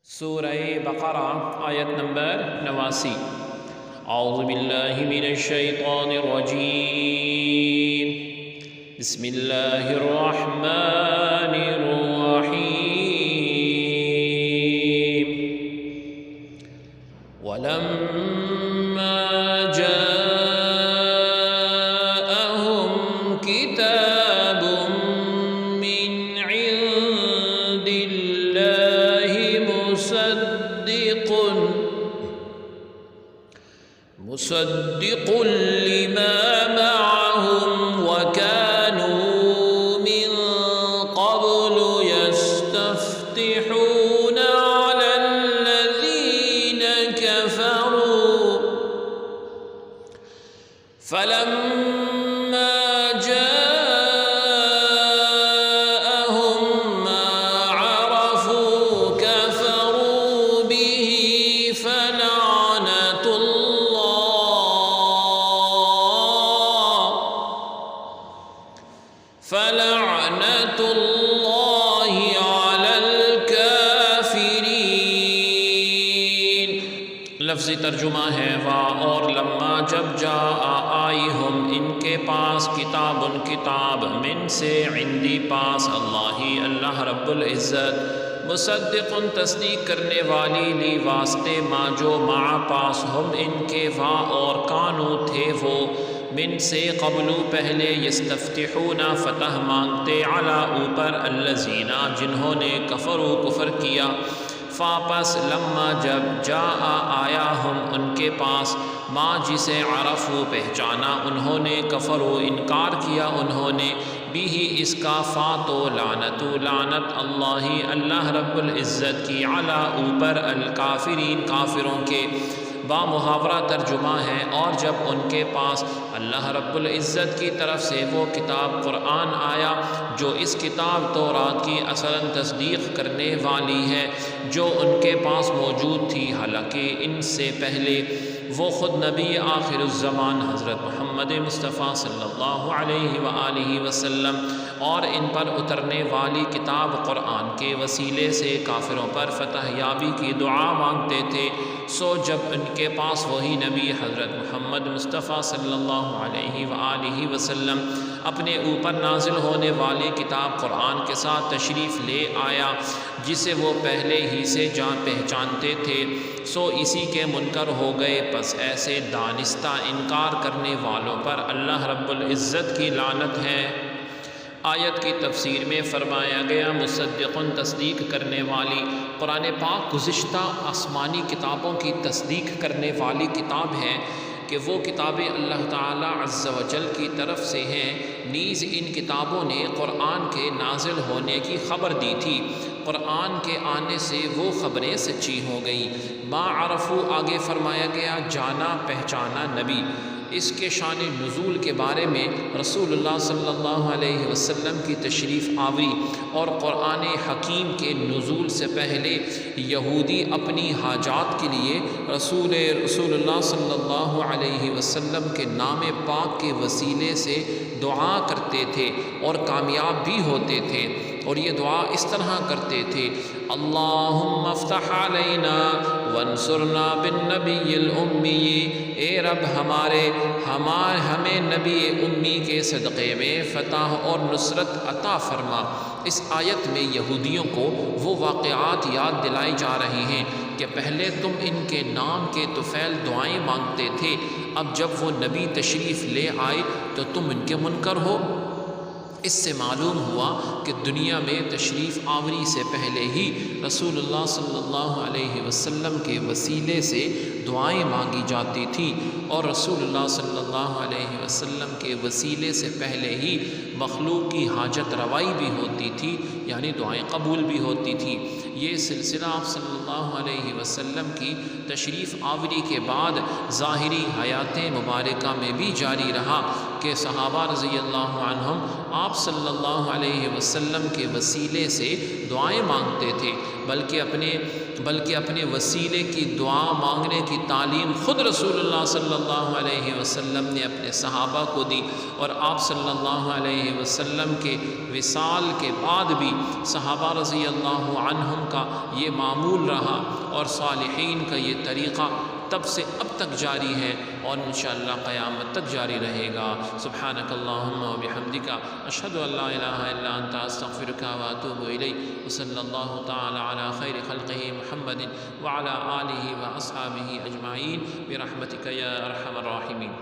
سورہ بقرہ آیت نمبر 89۔ اعوذ باللہ من الشیطان الرجیم، بسم اللہ الرحمن الرحیم۔ وَلَمَّا جَاءَهُمْ كِتَابٌ مِّنْ عِندِ اللَّهِ مُصَدِّقٌ لِمَا مَعَهُمْ وَكَانُوا مِن قَبْلُ يَسْتَفْتِحُونَ عَلَى الَّذِينَ كَفَرُوا فَلَمَّا جَاءَهُم مَّا عَرَفُوا كَفَرُوا بِهِ فَلَعْنَةُ اللَّهِ عَلَى الْكَافِرِينَ۔ لفظی ترجمہ ہے اور لما جب آئی ہم ان کے پاس کتاب من سے عندی پاس اللہ رب العزت، مصدق تصدیق کرنے والی لی واسطے ما جو مع پاس ہم ان کے اور کانو تھے وہ من سے قبلو پہلے یستفتحون فتح مانگتے علی اوپر الذین جنہوں نے کفروا کفر کیا، فاپس لما جب آیا ہم ان کے پاس ما جسے عرفو پہچانا انہوں نے، کفرو انکار کیا انہوں نے، بھی اس کا فاتو لعنت اللہ رب العزت کی علی اوپر الکافرین کافروں کے۔ با محاورہ ترجمہ ہے اور جب ان کے پاس اللہ رب العزت کی طرف سے وہ کتاب قرآن آیا جو اس کتاب تورات کی اصلاً تصدیق کرنے والی ہے جو ان کے پاس موجود تھی، حالانکہ ان سے پہلے وہ خود نبی آخر الزمان حضرت محمد مصطفیٰ صلی اللہ علیہ وآلہ وسلم اور ان پر اترنے والی کتاب قرآن کے وسیلے سے کافروں پر فتح یابی کی دعا مانگتے تھے۔ سو جب ان کے پاس وہی نبی حضرت محمد مصطفیٰ صلی اللہ علیہ وآلہ وسلم اپنے اوپر نازل ہونے والی کتاب قرآن کے ساتھ تشریف لے آیا جسے وہ پہلے ہی سے پہچانتے تھے، سو اسی کے منکر ہو گئے۔ پس ایسے دانستہ انکار کرنے والوں پر اللہ رب العزت کی لعنت ہے۔ آیت کی تفسیر میں فرمایا گیا مصدقن تصدیق کرنے والی، قرآن پاک گزشتہ آسمانی کتابوں کی تصدیق کرنے والی کتاب ہے کہ وہ کتابیں اللہ تعالیٰ عز و جل کی طرف سے ہیں، نیز ان کتابوں نے قرآن کے نازل ہونے کی خبر دی تھی، قرآن کے آنے سے وہ خبریں سچی ہو گئیں۔ ما عرفو آگے فرمایا گیا جانا پہچانا نبی، اس کے شان نزول کے بارے میں رسول اللہ صلی اللہ علیہ وسلم کی تشریف آوری اور قرآن حکیم کے نزول سے پہلے یہودی اپنی حاجات کے لیے رسول اللہ صلی اللہ علیہ وسلم کے نام پاک کے وسیلے سے دعا کرتے تھے اور کامیاب بھی ہوتے تھے، اور یہ دعا اس طرح کرتے تھے، اللہم افتح علینا وانصرنا بالنبی الامی، اے رب ہمیں نبی امی کے صدقے میں فتح اور نصرت عطا فرما۔ اس آیت میں یہودیوں کو وہ واقعات یاد دلائی جا رہی ہیں کہ پہلے تم ان کے نام کے طفیل دعائیں مانگتے تھے، اب جب وہ نبی تشریف لے آئے تو تم ان کے منکر ہو۔ اس سے معلوم ہوا کہ دنیا میں تشریف آوری سے پہلے ہی رسول اللہ صلی اللہ علیہ وسلم کے وسیلے سے دعائیں مانگی جاتی تھیں، اور رسول اللہ صلی اللہ علیہ وسلم کے وسیلے سے پہلے ہی مخلوق کی حاجت روائی بھی ہوتی تھی، یعنی دعائیں قبول بھی ہوتی تھیں۔ یہ سلسلہ آپ صلی اللہ علیہ وسلم کی تشریف آوری کے بعد ظاہری حیات مبارکہ میں بھی جاری رہا کہ صحابہ رضی اللہ عنہم آپ صلی اللہ علیہ وسلم کے وسیلے سے دعائیں مانگتے تھے، بلکہ اپنے وسیلے کی دعا مانگنے کی تعلیم خود رسول اللہ صلی اللہ علیہ وسلم نے اپنے صحابہ کو دی، اور آپ صلی اللہ علیہ وسلم کے وصال کے بعد بھی صحابہ رضی اللہ عنہم کا یہ معمول رہا اور صالحین کا یہ طریقہ تب سے اب تک جاری ہے اور انشاءاللہ قیامت تک جاری رہے گا۔ سبحانک اللہم و بحمدک، اشہد ان لا الہ الا انت، استغفرک و اتوب الیک، وصلی اللہ تعالی علی خیر خلقہ محمد وعلی آلہ و اصحابہ اجمعین برحمتک یا ارحم الراحمین۔